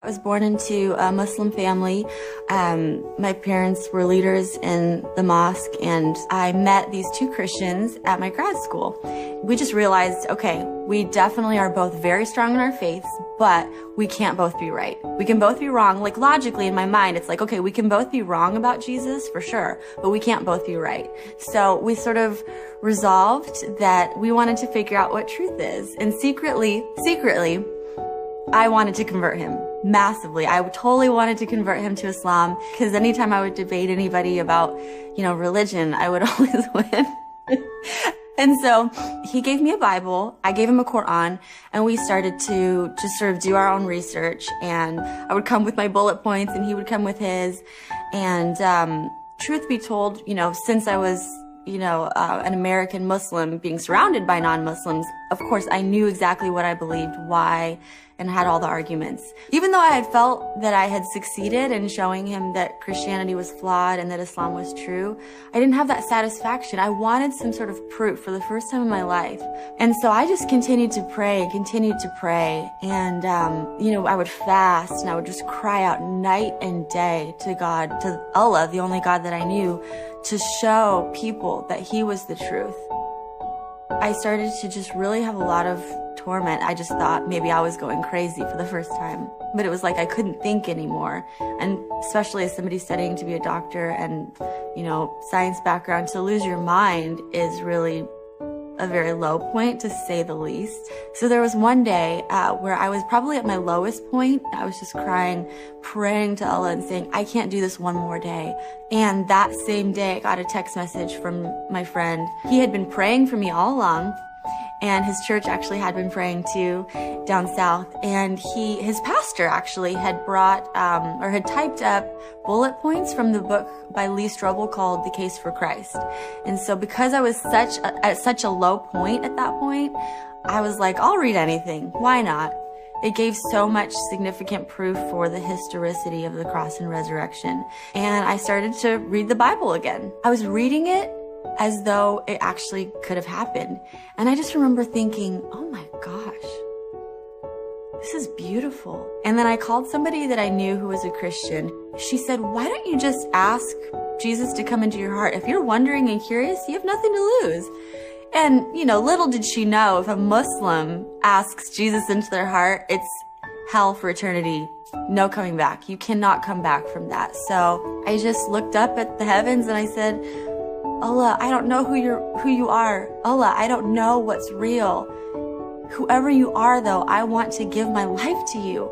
I was born into a Muslim family. My parents were leaders in the mosque, and I met these two Christians at my grad school. We just realized, okay, we definitely are both very strong in our faiths, but we can't both be right. We can both be wrong. Like logically in my mind, it's like, okay, we can both be wrong about Jesus for sure, but we can't both be right. So we sort of resolved that we wanted to figure out what truth is. And secretly, I wanted to convert him massively. I totally wanted to convert him to Islam, because anytime I would debate anybody about, religion, I would always win. And so he gave me a Bible, I gave him a Quran, and we started to just sort of do our own research. And I would come with my bullet points and he would come with his. And truth be told, since I was an American Muslim being surrounded by non-Muslims, of course, I knew exactly what I believed, why, and had all the arguments. Even though I had felt that I had succeeded in showing him that Christianity was flawed and that Islam was true, I didn't have that satisfaction. I wanted some sort of proof for the first time in my life. And so I just continued to pray. And, I would fast and I would just cry out night and day to God, to Allah, the only God that I knew, to show people that he was the truth. I started to just really have a lot of torment. I just thought maybe I was going crazy for the first time, but it was like I couldn't think anymore. And especially as somebody studying to be a doctor and, science background, to lose your mind is really a very low point, to say the least. So there was one day where I was probably at my lowest point. I was just crying, praying to Allah and saying, I can't do this one more day. And that same day, I got a text message from my friend. He had been praying for me all along, and his church actually had been praying too down south. And his pastor actually had brought, or had typed up bullet points from the book by Lee Strobel called The Case for Christ. And so because I was at such a low point at that point, I was like, I'll read anything. Why not? It gave so much significant proof for the historicity of the cross and resurrection. And I started to read the Bible again. I was reading it as though it actually could have happened. And I just remember thinking, oh my gosh, this is beautiful. And then I called somebody that I knew who was a Christian. She said, why don't you just ask Jesus to come into your heart? If you're wondering and curious, you have nothing to lose. And, little did she know, if a Muslim asks Jesus into their heart, it's hell for eternity. No coming back. You cannot come back from that. So I just looked up at the heavens and I said, Allah, I don't know who you are. Allah, I don't know what's real. Whoever you are, though, I want to give my life to you.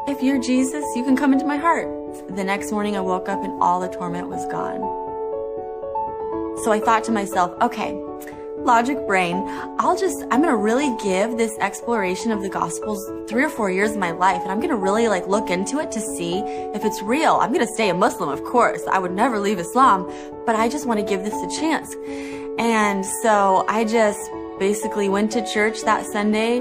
If you're Jesus, you can come into my heart. The next morning I woke up and all the torment was gone. So I thought to myself, okay, logic brain, I'm going to really give this exploration of the Gospels 3 or 4 years of my life, and I'm going to really look into it to see if it's real. I'm going to stay a Muslim, of course. I would never leave Islam, but I just want to give this a chance. And so I just basically went to church that Sunday,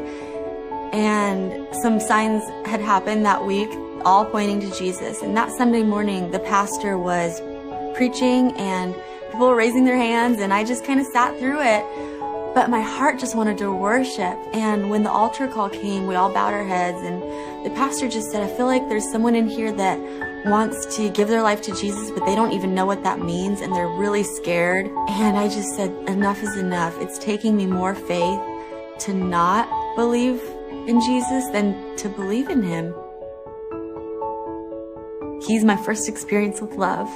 and some signs had happened that week, all pointing to Jesus. And that Sunday morning, the pastor was preaching and people were raising their hands, and I just kind of sat through it. But my heart just wanted to worship. And when the altar call came, we all bowed our heads, and the pastor just said, I feel like there's someone in here that wants to give their life to Jesus, but they don't even know what that means, and they're really scared. And I just said, enough is enough. It's taking me more faith to not believe in Jesus than to believe in him. He's my first experience with love.